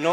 9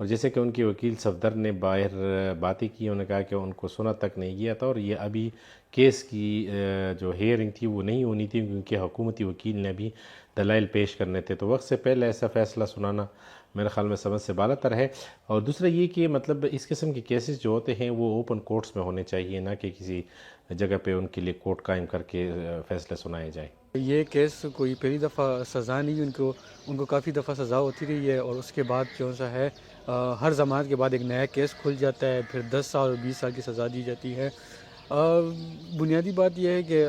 اور جیسے کہ ان کے وکیل صفدر نے باہر باتیں کی، انہوں نے کہا کہ ان کو سنا تک نہیں گیا تھا اور یہ ابھی کیس کی جو ہیئرنگ تھی وہ نہیں ہونی تھی، کیونکہ حکومتی وکیل نے ابھی دلائل پیش کرنے تھے، تو وقت سے پہلے ایسا فیصلہ سنانا میرے خیال میں سمجھ سے بالا تر ہے۔ اور دوسرا یہ کہ مطلب اس قسم کے کیسز جو ہوتے ہیں وہ اوپن کورٹس میں ہونے چاہیے، نہ کہ کسی جگہ پہ ان کے لیے کورٹ قائم کر کے فیصلے سنائے جائیں۔ یہ کیس کوئی پہلی دفعہ سزا نہیں، ان کو کافی دفعہ سزا ہوتی رہی ہے، اور اس کے بعد جو سا ہے ہر ضمانت کے بعد ایک نیا کیس کھل جاتا ہے، پھر 10 سال اور 20 سال کی سزا دی جاتی ہے۔ بنیادی بات یہ ہے کہ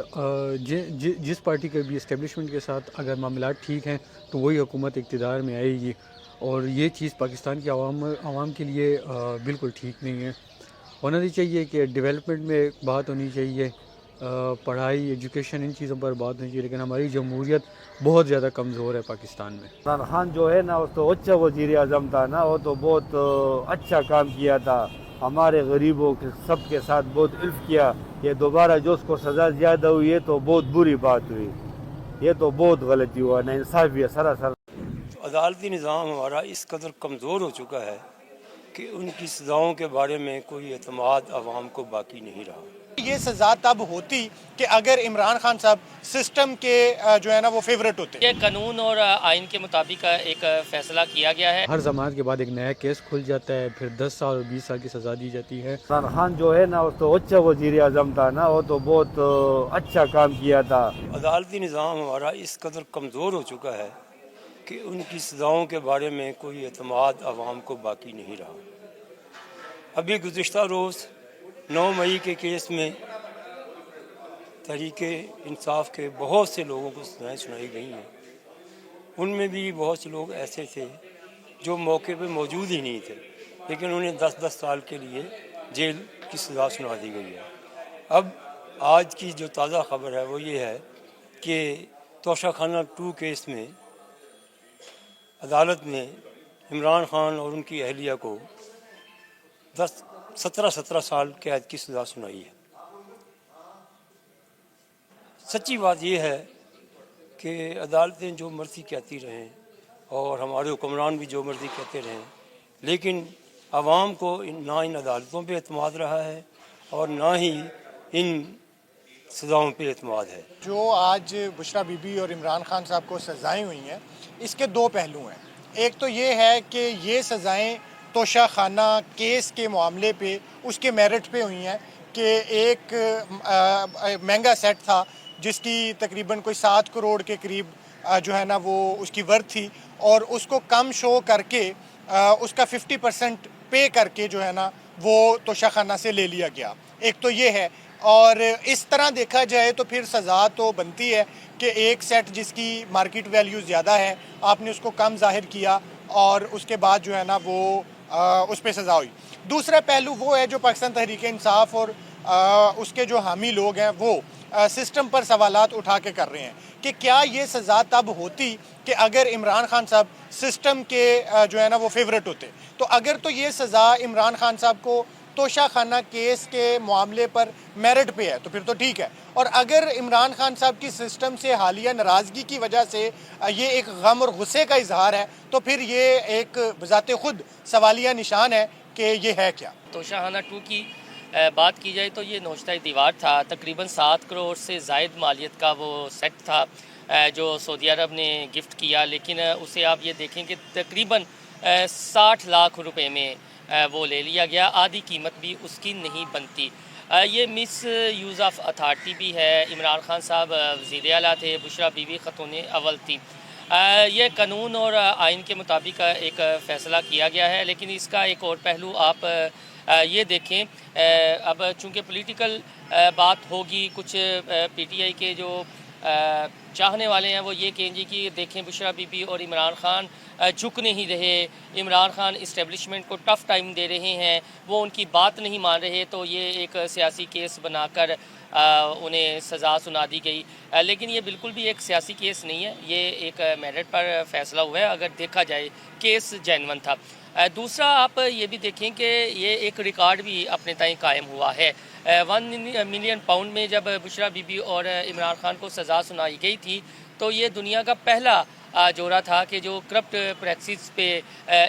جس پارٹی کے بھی اسٹیبلشمنٹ کے ساتھ اگر معاملات ٹھیک ہیں تو وہی حکومت اقتدار میں آئے گی، اور یہ چیز پاکستان کے عوام کے لیے بالکل ٹھیک نہیں ہے۔ ہونا نہیں چاہیے کہ ڈیولپمنٹ میں بات ہونی چاہیے، پڑھائی، ایجوکیشن، ان چیزوں پر بات ہونی چاہیے، لیکن ہماری جمہوریت بہت زیادہ کمزور ہے پاکستان میں۔ عمران خان جو ہے نا وہ تو اچھا وزیر اعظم تھا نا، وہ تو بہت اچھا کام کیا تھا، ہمارے غریبوں کے سب کے ساتھ بہت الف کیا۔ یہ دوبارہ جو اس کو سزا زیادہ ہوئی ہے تو بہت بری بات ہوئی، یہ تو بہت غلطی ہوا، نا انصافی ہے سراسر۔ عدالتی نظام ہمارا اس قدر کمزور ہو چکا ہے کہ ان کی سزاؤں کے بارے میں کوئی اعتماد عوام کو باقی نہیں رہا۔ یہ سزا تب ہوتی کہ اگر عمران خان صاحب سسٹم کے جو ہے نا وہ فیورٹ ہوتے۔ یہ قانون اور آئین کے مطابق ایک فیصلہ کیا گیا ہے۔ ہر ضمانت کے بعد ایک نیا کیس کھل جاتا ہے، پھر 10 سال اور 20 سال کی سزا دی جاتی ہے۔ عمران خان جو ہے نا وہ تو اچھا وزیر اعظم تھا نا، وہ تو بہت اچھا کام کیا تھا۔ عدالتی نظام ہمارا اس قدر کمزور ہو چکا ہے کہ ان کی سزاؤں کے بارے میں کوئی اعتماد عوام کو باقی نہیں رہا۔ ابھی گزشتہ روز 9 مئی کے کیس میں تحریک انصاف کے بہت سے لوگوں کو سزائیں سنائی گئی ہیں، ان میں بھی بہت سے لوگ ایسے تھے جو موقع پہ موجود ہی نہیں تھے، لیکن انہیں 10 سال کے لیے جیل کی سزا سنا دی گئی ہے۔ اب آج کی جو تازہ خبر ہے وہ یہ ہے کہ توشہ خانہ 2 کیس میں عدالت نے عمران خان اور ان کی اہلیہ کو 17 سال قید کی سزا سنائی ہے۔ سچی بات یہ ہے کہ عدالتیں جو مرضی کہتی رہیں اور ہمارے حکمران بھی جو مرضی کہتے رہیں، لیکن عوام کو نہ ان عدالتوں پہ اعتماد رہا ہے اور نہ ہی ان سزاؤں پہ اعتماد ہے۔ جو آج بشرا بی بی اور عمران خان صاحب کو سزائیں ہوئی ہیں، اس کے 2 پہلو ہیں۔ ایک تو یہ ہے کہ یہ سزائیں توشہ خانہ کیس کے معاملے پہ اس کے میرٹ پہ ہوئی ہیں کہ ایک مہنگا سیٹ تھا جس کی تقریباً کوئی 7 کروڑ کے قریب جو ہے نا وہ اس کی ورتھ تھی، اور اس کو کم شو کر کے اس کا 50% پے کر کے جو ہے نا وہ توشہ خانہ سے لے لیا گیا۔ ایک تو یہ ہے، اور اس طرح دیکھا جائے تو پھر سزا تو بنتی ہے کہ ایک سیٹ جس کی مارکیٹ ویلیو زیادہ ہے آپ نے اس کو کم ظاہر کیا اور اس کے بعد جو ہے نا وہ اس پہ سزا ہوئی۔ دوسرا پہلو وہ ہے جو پاکستان تحریک انصاف اور اس کے جو حامی لوگ ہیں وہ سسٹم پر سوالات اٹھا کے کر رہے ہیں کہ کیا یہ سزا تب ہوتی کہ اگر عمران خان صاحب سسٹم کے جو ہے نا وہ فیورٹ ہوتے۔ تو اگر تو یہ سزا عمران خان صاحب کو توشہ خانہ کیس کے معاملے پر میرٹ پہ ہے تو پھر تو ٹھیک ہے، اور اگر عمران خان صاحب کی سسٹم سے حالیہ ناراضگی کی وجہ سے یہ ایک غم اور غصے کا اظہار ہے تو پھر یہ ایک بذات خود سوالیہ نشان ہے کہ یہ ہے کیا۔ توشہ خانہ 2 کی بات کی جائے تو یہ نوشتہ دیوار تھا، تقریباً 7 کروڑ سے زائد مالیت کا وہ سیٹ تھا جو سعودی عرب نے گفٹ کیا، لیکن اسے آپ یہ دیکھیں کہ تقریباً 60 لاکھ روپے میں وہ لے لیا گیا، آدھی قیمت بھی اس کی نہیں بنتی۔ یہ مس یوز آف اتھارٹی بھی ہے۔ عمران خان صاحب وزیر اعلیٰ تھے، بشرا بی بی خاتون اول تھی۔ یہ قانون اور آئین کے مطابق ایک فیصلہ کیا گیا ہے، لیکن اس کا ایک اور پہلو آپ یہ دیکھیں، اب چونکہ پولیٹیکل بات ہوگی، کچھ پی ٹی آئی کے جو چاہنے والے ہیں وہ یہ کہیں گے کہ دیکھیں بشرا بی بی اور عمران خان جھک نہیں رہے، عمران خان اسٹیبلشمنٹ کو ٹف ٹائم دے رہے ہیں، وہ ان کی بات نہیں مان رہے، تو یہ ایک سیاسی کیس بنا کر انہیں سزا سنا دی گئی۔ لیکن یہ بالکل بھی ایک سیاسی کیس نہیں ہے، یہ ایک میرٹ پر فیصلہ ہوا ہے، اگر دیکھا جائے کیس جینون تھا۔ دوسرا آپ یہ بھی دیکھیں کہ یہ ایک ریکارڈ بھی اپنے تئیں قائم ہوا ہے۔ 1 ملین پاؤنڈ میں جب بشرا بی بی اور عمران خان کو سزا سنائی گئی تھی تو یہ دنیا کا پہلا جوڑا تھا کہ جو کرپٹ پریکسس پہ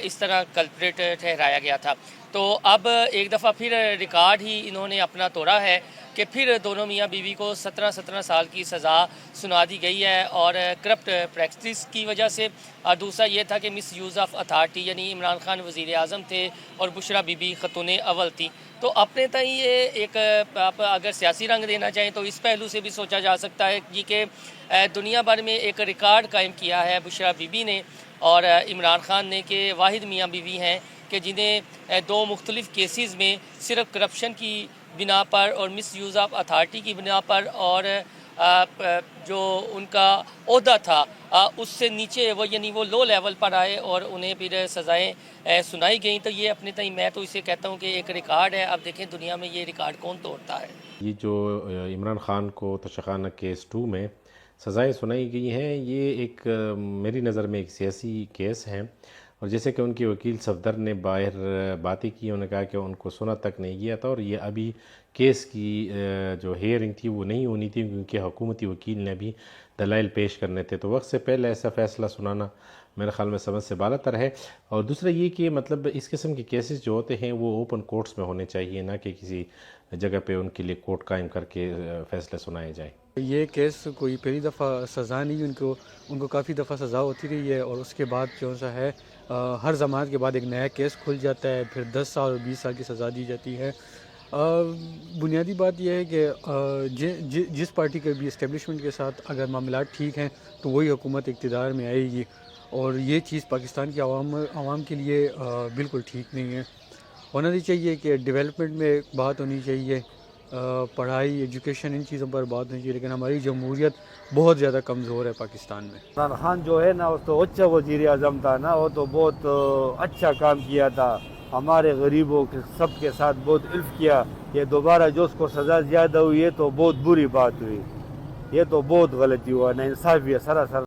اس طرح کلپریٹ ٹھہرایا گیا تھا. تو اب ایک دفعہ پھر ریکارڈ ہی انہوں نے اپنا توڑا ہے کہ پھر دونوں میاں بیوی کو 17 سال کی سزا سنا دی گئی ہے اور کرپٹ پریکٹس کی وجہ سے. اور دوسرا یہ تھا کہ مس یوز آف اتھارٹی، یعنی عمران خان وزیر اعظم تھے اور بشرا بی بی خاتون اول تھی. تو اپنے تئیں یہ ایک آپ اگر سیاسی رنگ دینا چاہیں تو اس پہلو سے بھی سوچا جا سکتا ہے کہ دنیا بھر میں ایک ریکارڈ قائم کیا ہے بشرا بی بی نے اور عمران خان نے کہ واحد میاں بیوی ہیں کہ جنہیں دو مختلف کیسز میں صرف کرپشن کی بنا پر اور مس یوز آف اتھارٹی کی بنا پر اور جو ان کا عہدہ تھا اس سے نیچے وہ یعنی وہ لو لیول پر آئے اور انہیں پھر سزائیں سنائی گئیں. تو یہ اپنے تئیں میں تو اسے کہتا ہوں کہ ایک ریکارڈ ہے. اب دیکھیں دنیا میں یہ ریکارڈ کون توڑتا ہے. یہ جو عمران خان کو تشخانہ کیس 2 میں سزائیں سنائی گئی ہیں، یہ ایک میری نظر میں ایک سیاسی کیس ہے. اور جیسے کہ ان کے وکیل صفدر نے باہر باتیں کی، انہوں نے کہا کہ ان کو سنا تک نہیں گیا تھا اور یہ ابھی کیس کی جو ہیئرنگ تھی وہ نہیں ہونی تھی کیونکہ حکومتی وکیل نے ابھی دلائل پیش کرنے تھے. تو وقت سے پہلے ایسا فیصلہ سنانا میرے خیال میں سمجھ سے بالا تر ہے. اور دوسرا یہ کہ مطلب اس قسم کے کیسز جو ہوتے ہیں وہ اوپن کورٹس میں ہونے چاہیے، نہ کہ کسی جگہ پہ ان کے لیے کورٹ قائم کر کے فیصلے سنائے جائیں. یہ کیس کوئی پہلی دفعہ سزا نہیں، ان کو کافی دفعہ سزا ہوتی رہی ہے اور اس کے بعد جو سا ہے ہر ضمانت کے بعد ایک نیا کیس کھل جاتا ہے، پھر 10 سال اور 20 سال کی سزا دی جاتی ہے. بنیادی بات یہ ہے کہ جس پارٹی کے بھی اسٹیبلشمنٹ کے ساتھ اگر معاملات ٹھیک ہیں تو وہی حکومت اقتدار میں آئے گی، اور یہ چیز پاکستان کے عوام کے لیے بالکل ٹھیک نہیں ہے. ہونا نہیں چاہیے کہ ڈیولپمنٹ میں بات ہونی چاہیے، پڑھائی، ایجوکیشن، ان چیزوں پر بات ہونی چاہیے، لیکن ہماری جمہوریت بہت زیادہ کمزور ہے پاکستان میں. عمران خان جو ہے نا وہ تو اچھا وزیر اعظم تھا نا، وہ تو بہت اچھا کام کیا تھا، ہمارے غریبوں کے سب کے ساتھ بہت الف کیا. یہ دوبارہ جو اس کو سزا زیادہ ہوئی ہے تو بہت بری بات ہوئی، یہ تو بہت غلطی ہوا، نا انصافی ہے سراسر.